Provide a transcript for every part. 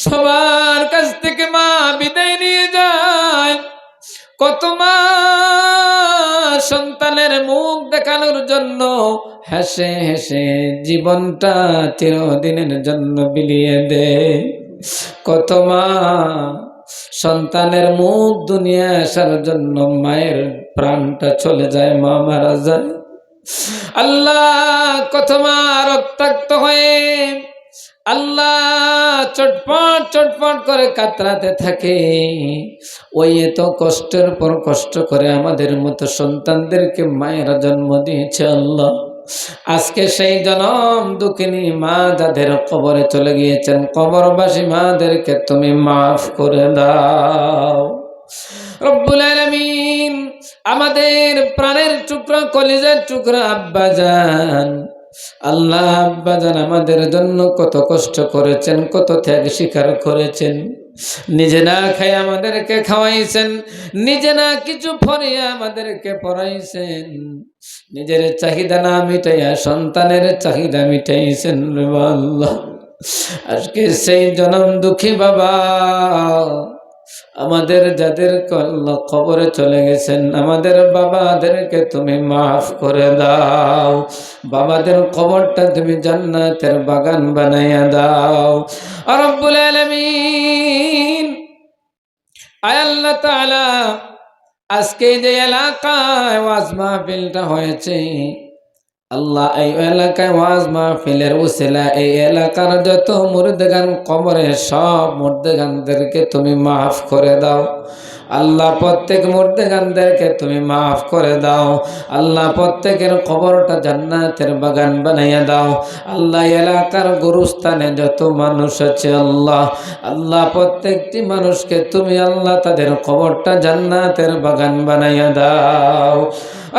সবার কাছ থেকে মা বিদায় নিয়ে যায়। কত মা সন্তানের মুখ দেখানোর জন্য হেসে হেসে জীবনটা চিরদিনের জন্য বিলিয়ে দেয়। কত মা সন্তানের মুখ দুনিয়া আসার জন্য মায়ের প্রাণটা চলে যায়, মা মারা যায়। আল্লাহ কত মা রক্তাক্ত হয়ে আল্লাহ চটপট চটপট করে কাতরাতে থাকে। ওই এত কষ্টের পর কষ্ট করে আমাদের মতো সন্তানদেরকে মায়েরা জন্ম দিয়েছে। আল্লাহ আজকে সেই জনম দুঃখিনী মা যাদের কবরে চলে গিয়েছেন, কবরবাসী মাদেরকে তুমি মাফ করে দাও রব্বুল আলামিন। আমাদের প্রাণের টুকরা কলিজার টুকরা আব্বাজান, আল্লাহ আব্বাজান আমাদের জন্য কত কষ্ট করেছেন, কত ত্যাগ স্বীকার করেছেন। নিজে না খাই আমাদেরকে খাওয়াইছেন, নিজে না কিছু পড়িয়ে আমাদেরকে পড়াইছেন, নিজের চাহিদা না মিটাইয়া সন্তানের চাহিদা মিটাইছেন। আল্লাহ আজকে সেই জনম দুঃখী বাবা আমাদের যাদের কবরে চলে গেছেন, আমাদের বাবাদেরকে তুমি মাফ করে দাও। বাবাদের কবরটা তুমি জান্নাতের বাগান বানাইয়া দাও রব্বুল আলামিন। আয় আল্লাহ তাআলা, আজকে যে এলাকায় ওয়াজ মাহফিলটা হয়েছে, আল্লাহ এই এলাকায় ওয়াজ মাহফিলের উসিলা এই এলাকার যত মুর্দেগান কবরে সব মুর্দেগানদেরকে তুমি মাফ করে দাও। আল্লাহ প্রত্যেক মুর্দেগানদেরকে তুমি মাফ করে দাও। আল্লাহ প্রত্যেকের কবরটা জান্নাতের বাগান বানাইয়া দাও। আল্লাহ এলাকার গুরুস্থানে যত মানুষ আছে আল্লাহ, আল্লাহ প্রত্যেকটি মানুষকে তুমি আল্লাহ তাদের কবরটা জান্নাতের বাগান বানাইয়া দাও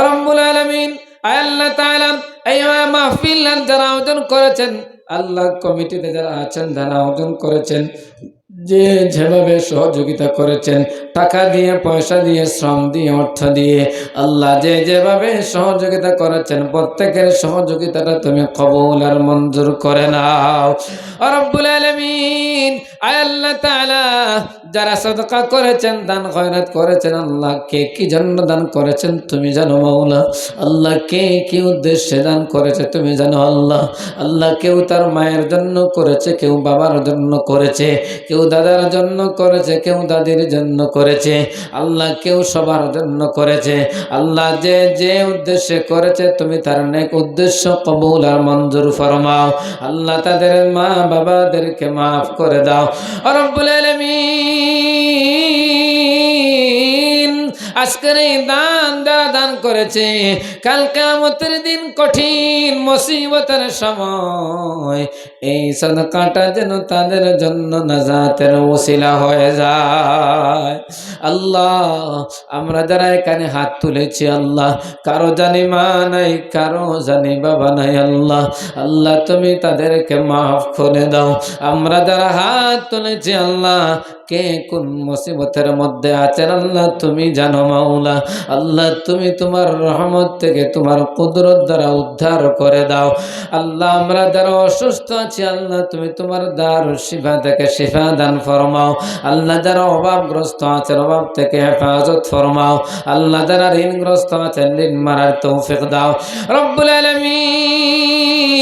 রব্বুল আলামিন। আল্লাহ তাআলা এই মাহফিল যারা আয়োজন করেছেন, আল্লাহ কমিটিতে যারা আছেন যারা আয়োজন করেছেন, যে যেভাবে সহযোগিতা করেছেন, টাকা দিয়ে, পয়সা দিয়ে, শ্রম দিয়ে, অর্থ দিয়ে, আল্লাহ যে যেভাবে সহযোগিতা করেছেন প্রত্যেকের সহযোগিতাটা তুমি কবুল আর মঞ্জুর করে নাও রব্বুল আলামিন। আয় আল্লাহ তাআলা, যারা সদকা করেছেন, দান খয়রাত করেছেন, আল্লাহ কে কি জন্য দান করেছেন তুমি জানো মাওলা। আল্লাহ কে কি উদ্দেশ্যে দান করেছে তুমি জানো আল্লাহ। আল্লাহ কেউ তার মায়ের জন্য করেছে, কেউ বাবার জন্য করেছে, কেউ দাদার জন্য করেছে, কেউ দাদির জন্য করেছে, আল্লাহ কেউ সবার জন্য করেছে। আল্লাহ যে যে উদ্দেশ্যে করেছে তুমি তার নেক উদ্দেশ্য কবুল আর মঞ্জুর ফরমাও। আল্লাহ তাদের মা বাবাদেরকে মাফ করে দাও রব্বুল আলামিন। আজকের এই দান যারা দান করেছে, কাল কিয়ামতের দিন কঠিন মুসিবতের সময় এই সাদাকাটা যেন তাদের জন্য নাজাতের ওসিলা হয়ে যায়। আল্লাহ আমরা যারা এখানে হাত তুলেছি আল্লাহ, কারো জানি মা নাই, কারো জানি বাবা নাই আল্লাহ, আল্লাহ তুমি তাদেরকে মাফ করে দাও। আমরা যারা হাত তুলেছি আল্লাহ, কে কোন মুসিবতের মধ্যে আছেন আল্লাহ তুমি জানো মাওলা। আল্লাহ তুমি তোমার রহমত থেকে তোমার কুদরত দ্বারা উদ্ধার করে দাও। আল্লাহ আমরা যারা অসুস্থ আছি আল্লাহ তুমি তোমার দারুল শিফা থেকে শিফা দান ফরমাও। আল্লাহ যারা অভাবগ্রস্ত আছেন অভাব থেকে হেফাজত ফরমাও। আল্লাহ যারা ঋণগ্রস্ত আছেন ঋণ মারার তৌফিক দাও রব্বুল আলামিন।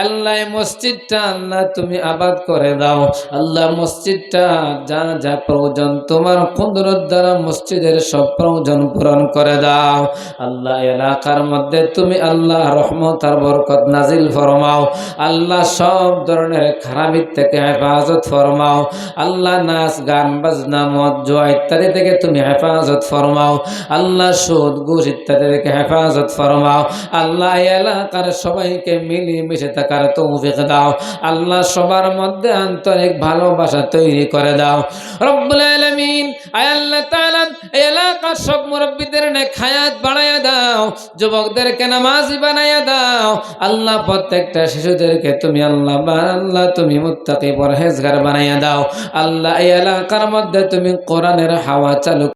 আল্লাহ মসজিদটা আল্লাহ তুমি আবাদ করে দাও। আল্লাহ মসজিদটা যা যা প্রয়োজন তোমার কুদরত দ্বারা মসজিদের সব প্রয়োজন পূরণ করে দাও। আল্লাহ এলাকার মধ্যে তুমি আল্লাহ রহমত আর বরকত নাজিল ফরমাও। আল্লাহ সব ধরনের খারাপি থেকে হেফাজত ফরমাও। আল্লাহ নাচ গান বাজনা মদ জুয়া ইত্যাদি থেকে তুমি হেফাজত ফরমাও। আল্লাহ সুদ ঘুষ ইত্যাদি থেকে হেফাজত ফরমাও। আল্লাহ এলাকার সবাইকে মিলেমিশে থাকার তৌফিক দাও। আল্লাহ সবার মধ্যে আন্তরিক ভালোবাসা তৈরি করে দাও রব্বুল আলামিন। আয় আল্লাহ তাআলা এলাকার সব মুরব্বিদের নেক হায়াত বাড়ায়া দাও, যুবকদেরকে নামাজি বানায়া দাও। আল্লাহ প্রত্যেকটা শিশুদেরকে তুমি আল্লাহ তুমি মুত্তাকি পরহেজগার বানায়া দাও। আল্লাহ এই এলাকার মধ্যে তুমি কোরআনের হাওয়া চালু